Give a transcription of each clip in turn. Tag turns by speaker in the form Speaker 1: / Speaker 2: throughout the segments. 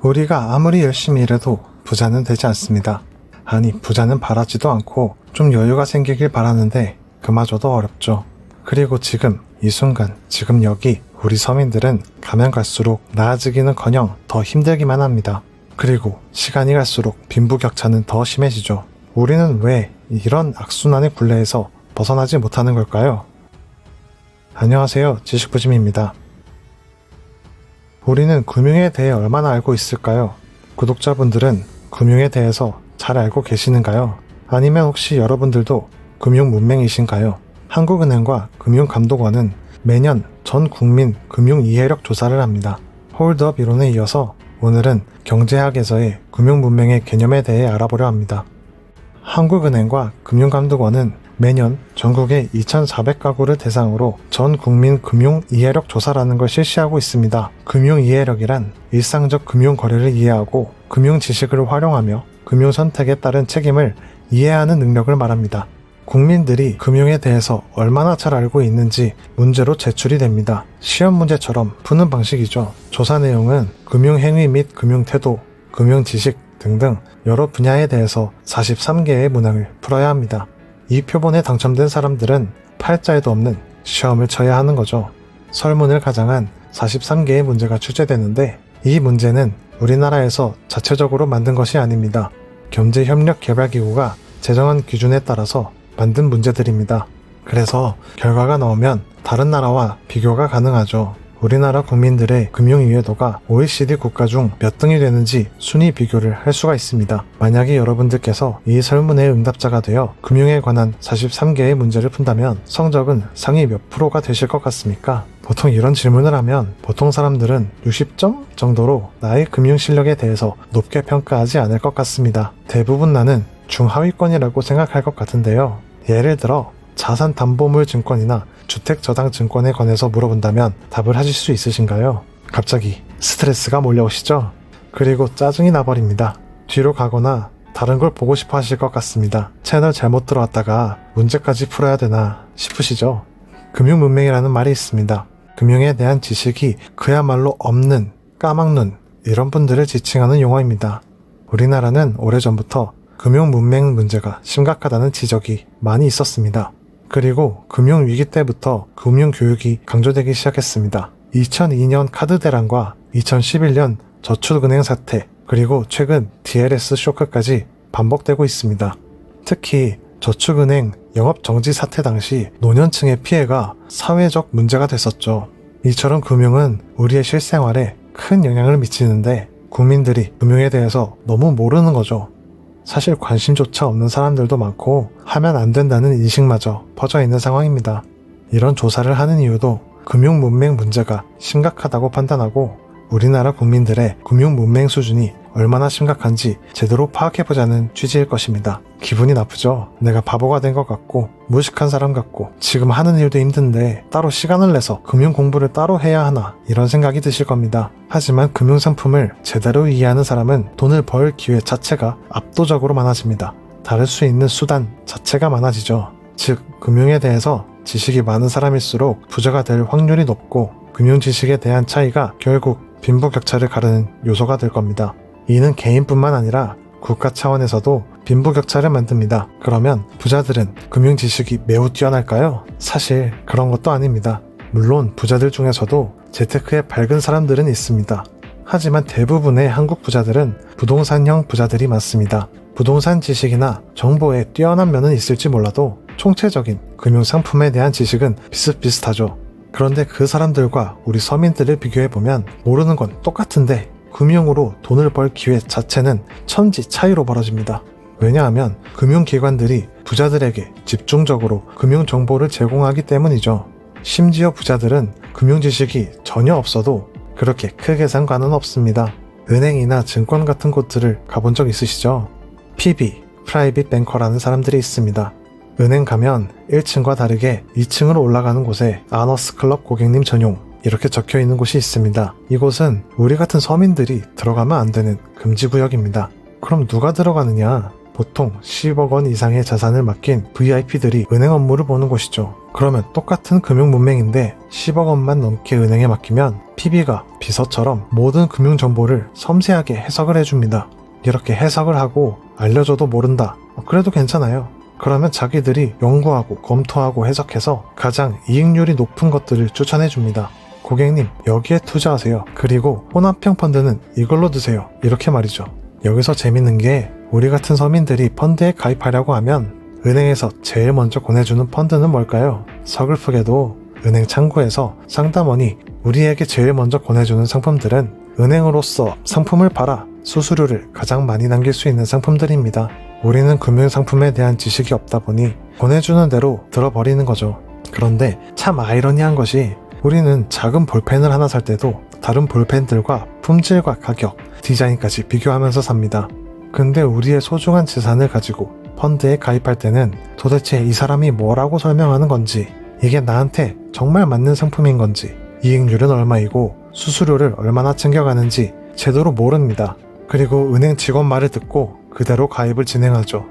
Speaker 1: 우리가 아무리 열심히 일해도 부자는 되지 않습니다. 아니, 부자는 바라지도 않고 좀 여유가 생기길 바라는데 그마저도 어렵죠. 그리고 지금 이 순간, 지금 여기 우리 서민들은 가면 갈수록 나아지기는커녕 더 힘들기만 합니다. 그리고 시간이 갈수록 빈부격차는 더 심해지죠. 우리는 왜 이런 악순환의 굴레에서 벗어나지 못하는 걸까요? 안녕하세요, 지식부심입니다. 우리는 금융에 대해 얼마나 알고 있을까요? 구독자분들은 금융에 대해서 잘 알고 계시는가요? 아니면 혹시 여러분들도 금융 문맹이신가요? 한국은행과 금융감독원은 매년 전 국민 금융 이해력 조사를 합니다. 홀드업 이론에 이어서 오늘은 경제학에서의 금융 문맹의 개념에 대해 알아보려 합니다. 한국은행과 금융감독원은 매년 전국의 2,400가구를 대상으로 전 국민 금융 이해력 조사라는 걸 실시하고 있습니다. 금융 이해력이란 일상적 금융 거래를 이해하고 금융 지식을 활용하며 금융 선택에 따른 책임을 이해하는 능력을 말합니다. 국민들이 금융에 대해서 얼마나 잘 알고 있는지 문제로 제출이 됩니다. 시험 문제처럼 푸는 방식이죠. 조사 내용은 금융 행위 및 금융 태도, 금융 지식 등등 여러 분야에 대해서 43개의 문항을 풀어야 합니다. 이 표본에 당첨된 사람들은 팔자에도 없는 시험을 쳐야 하는 거죠. 설문을 가장한 43개의 문제가 출제되는데 이 문제는 우리나라에서 자체적으로 만든 것이 아닙니다. 경제협력개발기구가 제정한 기준에 따라서 만든 문제들입니다. 그래서 결과가 나오면 다른 나라와 비교가 가능하죠. 우리나라 국민들의 금융 이해도가 OECD 국가 중 몇 등이 되는지 순위 비교를 할 수가 있습니다. 만약에 여러분들께서 이 설문의 응답자가 되어 금융에 관한 43개의 문제를 푼다면 성적은 상위 몇 프로가 되실 것 같습니까? 보통 이런 질문을 하면 보통 사람들은 60점 정도로 나의 금융 실력에 대해서 높게 평가하지 않을 것 같습니다. 대부분 나는 중하위권이라고 생각할 것 같은데요. 예를 들어 자산담보물 증권이나 주택저당증권에 관해서 물어본다면 답을 하실 수 있으신가요? 갑자기 스트레스가 몰려오시죠? 그리고 짜증이 나버립니다. 뒤로 가거나 다른 걸 보고 싶어 하실 것 같습니다. 채널 잘못 들어왔다가 문제까지 풀어야 되나 싶으시죠? 금융문맹이라는 말이 있습니다. 금융에 대한 지식이 그야말로 없는 까막눈, 이런 분들을 지칭하는 용어입니다. 우리나라는 오래전부터 금융문맹 문제가 심각하다는 지적이 많이 있었습니다. 그리고 금융위기 때부터 금융교육이 강조되기 시작했습니다. 2002년 카드 대란과 2011년 저축은행 사태, 그리고 최근 DLS 쇼크까지 반복되고 있습니다. 특히 저축은행 영업정지 사태 당시 노년층의 피해가 사회적 문제가 됐었죠. 이처럼 금융은 우리의 실생활에 큰 영향을 미치는데 국민들이 금융에 대해서 너무 모르는 거죠. 사실 관심조차 없는 사람들도 많고 하면 안 된다는 인식마저 퍼져 있는 상황입니다. 이런 조사를 하는 이유도 금융 문맹 문제가 심각하다고 판단하고 우리나라 국민들의 금융 문맹 수준이 얼마나 심각한지 제대로 파악해보자는 취지일 것입니다. 기분이 나쁘죠? 내가 바보가 된 것 같고 무식한 사람 같고 지금 하는 일도 힘든데 따로 시간을 내서 금융 공부를 따로 해야 하나, 이런 생각이 드실 겁니다. 하지만 금융 상품을 제대로 이해하는 사람은 돈을 벌 기회 자체가 압도적으로 많아집니다. 다를 수 있는 수단 자체가 많아지죠. 즉, 금융에 대해서 지식이 많은 사람일수록 부자가 될 확률이 높고 금융 지식에 대한 차이가 결국 빈부격차를 가르는 요소가 될 겁니다. 이는 개인뿐만 아니라 국가 차원에서도 빈부격차를 만듭니다. 그러면 부자들은 금융 지식이 매우 뛰어날까요? 사실 그런 것도 아닙니다. 물론 부자들 중에서도 재테크에 밝은 사람들은 있습니다. 하지만 대부분의 한국 부자들은 부동산형 부자들이 많습니다. 부동산 지식이나 정보에 뛰어난 면은 있을지 몰라도 총체적인 금융 상품에 대한 지식은 비슷비슷하죠. 그런데 그 사람들과 우리 서민들을 비교해보면 모르는 건 똑같은데 금융으로 돈을 벌 기회 자체는 천지 차이로 벌어집니다. 왜냐하면 금융기관들이 부자들에게 집중적으로 금융정보를 제공하기 때문이죠. 심지어 부자들은 금융지식이 전혀 없어도 그렇게 크게 상관은 없습니다. 은행이나 증권 같은 곳들을 가본 적 있으시죠? PB, 프라이빗 뱅커라는 사람들이 있습니다. 은행 가면 1층과 다르게 2층으로 올라가는 곳에 아너스클럽 고객님 전용, 이렇게 적혀 있는 곳이 있습니다. 이곳은 우리 같은 서민들이 들어가면 안 되는 금지구역입니다. 그럼 누가 들어가느냐? 보통 10억 원 이상의 자산을 맡긴 VIP들이 은행 업무를 보는 곳이죠. 그러면 똑같은 금융 문맹인데 10억 원만 넘게 은행에 맡기면 PB가 비서처럼 모든 금융 정보를 섬세하게 해석을 해줍니다. 이렇게 해석을 하고 알려줘도 모른다. 그래도 괜찮아요. 그러면 자기들이 연구하고 검토하고 해석해서 가장 이익률이 높은 것들을 추천해줍니다. 고객님, 여기에 투자하세요. 그리고 혼합형 펀드는 이걸로 드세요. 이렇게 말이죠. 여기서 재밌는 게 우리 같은 서민들이 펀드에 가입하려고 하면 은행에서 제일 먼저 권해주는 펀드는 뭘까요? 서글프게도 은행 창구에서 상담원이 우리에게 제일 먼저 권해주는 상품들은 은행으로서 상품을 팔아 수수료를 가장 많이 남길 수 있는 상품들입니다. 우리는 금융상품에 대한 지식이 없다 보니 권해주는 대로 들어버리는 거죠. 그런데 참 아이러니한 것이 우리는 작은 볼펜을 하나 살 때도 다른 볼펜들과 품질과 가격, 디자인까지 비교하면서 삽니다. 근데 우리의 소중한 재산을 가지고 펀드에 가입할 때는 도대체 이 사람이 뭐라고 설명하는 건지, 이게 나한테 정말 맞는 상품인 건지, 이익률은 얼마이고 수수료를 얼마나 챙겨가는지 제대로 모릅니다. 그리고 은행 직원 말을 듣고 그대로 가입을 진행하죠.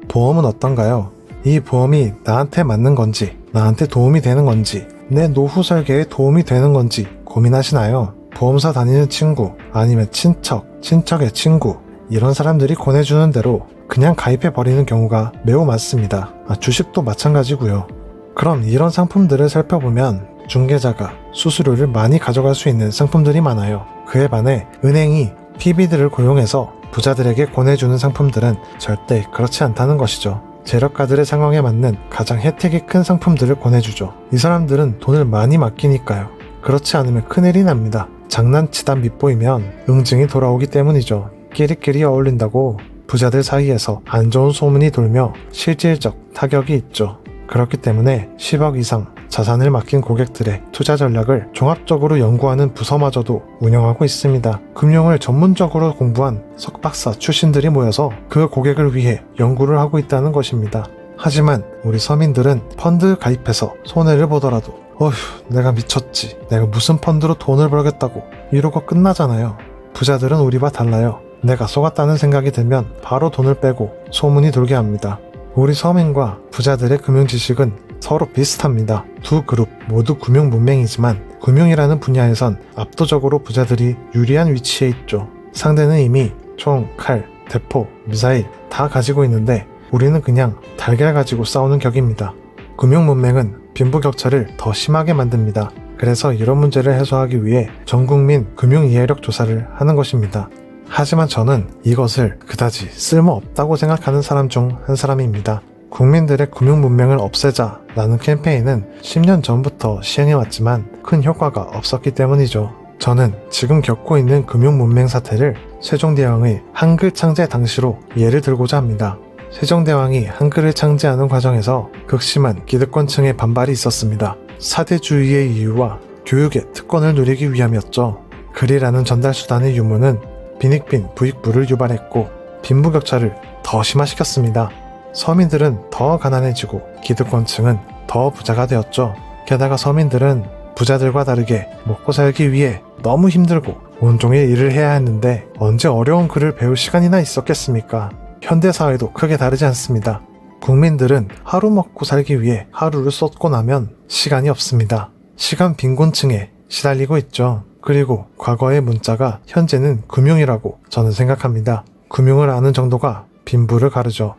Speaker 1: 보험은 어떤가요? 이 보험이 나한테 맞는 건지, 나한테 도움이 되는 건지, 내 노후 설계에 도움이 되는 건지 고민하시나요? 보험사 다니는 친구, 아니면 친척, 친척의 친구, 이런 사람들이 권해주는 대로 그냥 가입해버리는 경우가 매우 많습니다. 주식도 마찬가지고요. 그럼 이런 상품들을 살펴보면 중개자가 수수료를 많이 가져갈 수 있는 상품들이 많아요. 그에 반해 은행이 PB들을 고용해서 부자들에게 권해주는 상품들은 절대 그렇지 않다는 것이죠. 재력가들의 상황에 맞는 가장 혜택이 큰 상품들을 권해주죠. 이 사람들은 돈을 많이 맡기니까요. 그렇지 않으면 큰일이 납니다. 장난치다 밉보이면 응징이 돌아오기 때문이죠. 끼리끼리 어울린다고 부자들 사이에서 안 좋은 소문이 돌며 실질적 타격이 있죠. 그렇기 때문에 10억 이상 자산을 맡긴 고객들의 투자 전략을 종합적으로 연구하는 부서마저도 운영하고 있습니다. 금융을 전문적으로 공부한 석박사 출신들이 모여서 그 고객을 위해 연구를 하고 있다는 것입니다. 하지만 우리 서민들은 펀드 가입해서 손해를 보더라도 어휴, 내가 미쳤지, 내가 무슨 펀드로 돈을 벌겠다고 이러고 끝나잖아요. 부자들은 우리와 달라요. 내가 속았다는 생각이 들면 바로 돈을 빼고 소문이 돌게 합니다. 우리 서민과 부자들의 금융 지식은 서로 비슷합니다. 두 그룹 모두 금융 문맹이지만 금융이라는 분야에선 압도적으로 부자들이 유리한 위치에 있죠. 상대는 이미 총, 칼, 대포, 미사일 다 가지고 있는데 우리는 그냥 달걀 가지고 싸우는 격입니다. 금융 문맹은 빈부격차를 더 심하게 만듭니다. 그래서 이런 문제를 해소하기 위해 전국민 금융 이해력 조사를 하는 것입니다. 하지만 저는 이것을 그다지 쓸모없다고 생각하는 사람 중 한 사람입니다. 국민들의 금융 문맹을 없애자라는 캠페인은 10년 전부터 시행해왔지만 큰 효과가 없었기 때문이죠. 저는 지금 겪고 있는 금융 문맹 사태를 세종대왕의 한글 창제 당시로 예를 들고자 합니다. 세종대왕이 한글을 창제하는 과정에서 극심한 기득권층의 반발이 있었습니다. 사대주의의 이유와 교육의 특권을 누리기 위함이었죠. 글이라는 전달 수단의 유무는 빈익빈 부익부를 유발했고 빈부격차를 더 심화시켰습니다. 서민들은 더 가난해지고 기득권층은 더 부자가 되었죠. 게다가 서민들은 부자들과 다르게 먹고 살기 위해 너무 힘들고 온종일 일을 해야 했는데 언제 어려운 글을 배울 시간이나 있었겠습니까? 현대사회도 크게 다르지 않습니다. 국민들은 하루 먹고 살기 위해 하루를 쏟고 나면 시간이 없습니다. 시간 빈곤층에 시달리고 있죠. 그리고 과거의 문자가 현재는 금융이라고 저는 생각합니다. 금융을 아는 정도가 빈부를 가르죠.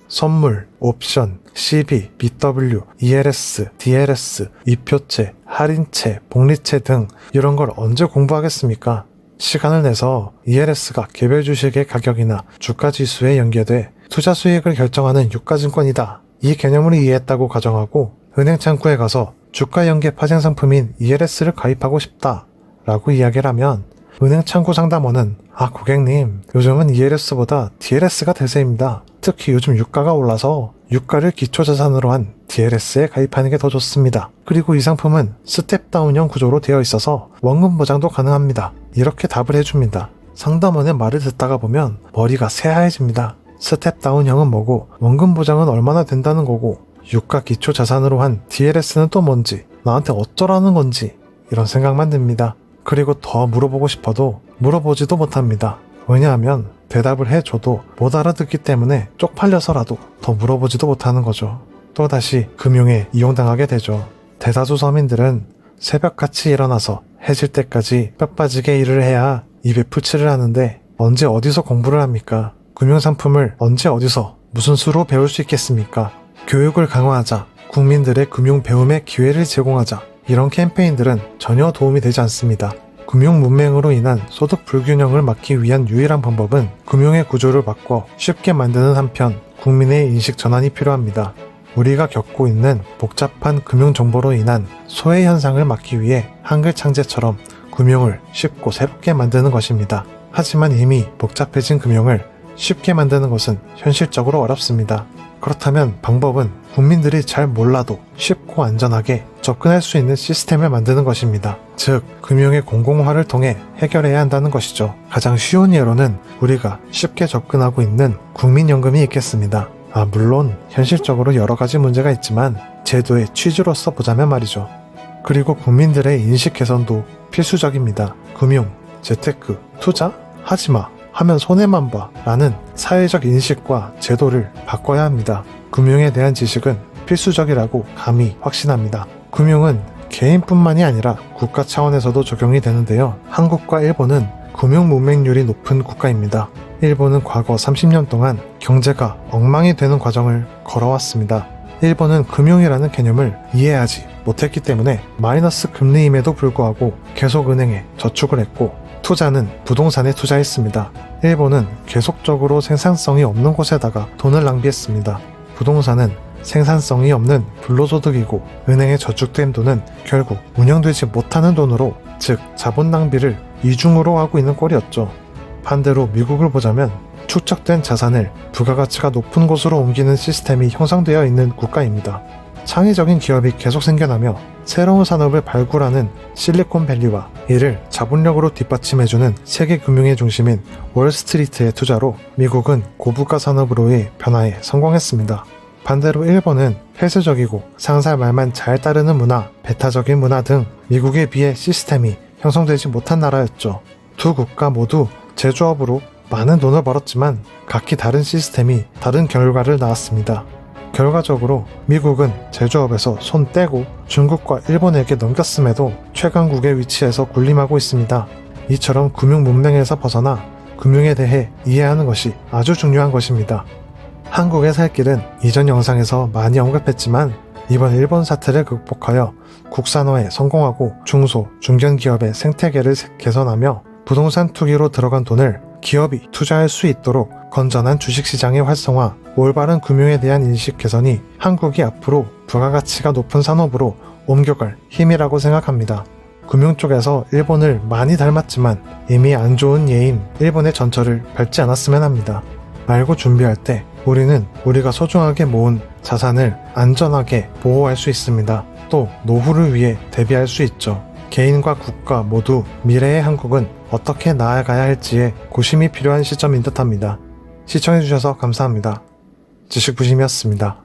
Speaker 1: 선물, 옵션, CB, BW, ELS, DLS, 이표채, 할인채, 복리채 등 이런 걸 언제 공부하겠습니까? 시간을 내서 ELS가 개별 주식의 가격이나 주가 지수에 연계돼 투자 수익을 결정하는 유가증권이다. 이 개념을 이해했다고 가정하고 은행 창구에 가서 주가 연계 파생 상품인 ELS를 가입하고 싶다 라고 이야기를 하면 은행 창구 상담원은 고객님, 요즘은 ELS보다 DLS가 대세입니다. 특히 요즘 유가가 올라서 유가를 기초자산으로 한 DLS에 가입하는 게 더 좋습니다. 그리고 이 상품은 스텝다운형 구조로 되어 있어서 원금 보장도 가능합니다. 이렇게 답을 해줍니다. 상담원의 말을 듣다가 보면 머리가 새하얘집니다. 스텝다운형은 뭐고 원금 보장은 얼마나 된다는 거고 유가 기초자산으로 한 DLS는 또 뭔지 나한테 어쩌라는 건지 이런 생각만 듭니다. 그리고 더 물어보고 싶어도 물어보지도 못합니다. 왜냐하면 대답을 해줘도 못 알아듣기 때문에 쪽팔려서라도 더 물어보지도 못하는 거죠. 또다시 금융에 이용당하게 되죠. 대다수 서민들은 새벽같이 일어나서 해질 때까지 뼈 빠지게 일을 해야 입에 풀칠을 하는데 언제 어디서 공부를 합니까? 금융상품을 언제 어디서 무슨 수로 배울 수 있겠습니까? 교육을 강화하자, 국민들의 금융 배움의 기회를 제공하자, 이런 캠페인들은 전혀 도움이 되지 않습니다. 금융 문맹으로 인한 소득 불균형을 막기 위한 유일한 방법은 금융의 구조를 바꿔 쉽게 만드는 한편 국민의 인식 전환이 필요합니다. 우리가 겪고 있는 복잡한 금융 정보로 인한 소외 현상을 막기 위해 한글 창제처럼 금융을 쉽고 새롭게 만드는 것입니다. 하지만 이미 복잡해진 금융을 쉽게 만드는 것은 현실적으로 어렵습니다. 그렇다면 방법은 국민들이 잘 몰라도 쉽고 안전하게 접근할 수 있는 시스템을 만드는 것입니다. 즉, 금융의 공공화를 통해 해결해야 한다는 것이죠. 가장 쉬운 예로는 우리가 쉽게 접근하고 있는 국민연금이 있겠습니다. 물론 현실적으로 여러 가지 문제가 있지만 제도의 취지로서 보자면 말이죠. 그리고 국민들의 인식 개선도 필수적입니다. 금융, 재테크, 투자? 하지마 하면 손해만 봐 라는 사회적 인식과 제도를 바꿔야 합니다. 금융에 대한 지식은 필수적이라고 감히 확신합니다. 금융은 개인뿐만이 아니라 국가 차원에서도 적용이 되는데요. 한국과 일본은 금융 문맹률이 높은 국가입니다. 일본은 과거 30년 동안 경제가 엉망이 되는 과정을 걸어왔습니다. 일본은 금융이라는 개념을 이해하지 못했기 때문에 마이너스 금리임에도 불구하고 계속 은행에 저축을 했고 투자는 부동산에 투자했습니다. 일본은 계속적으로 생산성이 없는 곳에다가 돈을 낭비했습니다. 부동산은 생산성이 없는 불로소득이고 은행에 저축된 돈은 결국 운영되지 못하는 돈으로, 즉 자본 낭비를 이중으로 하고 있는 꼴이었죠. 반대로 미국을 보자면 축적된 자산을 부가가치가 높은 곳으로 옮기는 시스템이 형성되어 있는 국가입니다. 창의적인 기업이 계속 생겨나며 새로운 산업을 발굴하는 실리콘밸리와 이를 자본력으로 뒷받침해주는 세계 금융의 중심인 월스트리트의 투자로 미국은 고부가 산업으로의 변화에 성공했습니다. 반대로 일본은 폐쇄적이고 상사 말만 잘 따르는 문화, 배타적인 문화 등 미국에 비해 시스템이 형성되지 못한 나라였죠. 두 국가 모두 제조업으로 많은 돈을 벌었지만 각기 다른 시스템이 다른 결과를 낳았습니다. 결과적으로 미국은 제조업에서 손 떼고 중국과 일본에게 넘겼음에도 최강국의 위치에서 군림하고 있습니다. 이처럼 금융 문맹에서 벗어나 금융에 대해 이해하는 것이 아주 중요한 것입니다. 한국의 살 길은 이전 영상에서 많이 언급했지만 이번 일본 사태를 극복하여 국산화에 성공하고 중소, 중견기업의 생태계를 개선하며 부동산 투기로 들어간 돈을 기업이 투자할 수 있도록 건전한 주식시장의 활성화, 올바른 금융에 대한 인식 개선이 한국이 앞으로 부가가치가 높은 산업으로 옮겨갈 힘이라고 생각합니다. 금융 쪽에서 일본을 많이 닮았지만 이미 안 좋은 예인 일본의 전철을 밟지 않았으면 합니다. 말고 준비할 때 우리는 우리가 소중하게 모은 자산을 안전하게 보호할 수 있습니다. 또 노후를 위해 대비할 수 있죠. 개인과 국가 모두 미래의 한국은 어떻게 나아가야 할지에 고심이 필요한 시점인 듯합니다. 시청해주셔서 감사합니다. 지식부심이었습니다.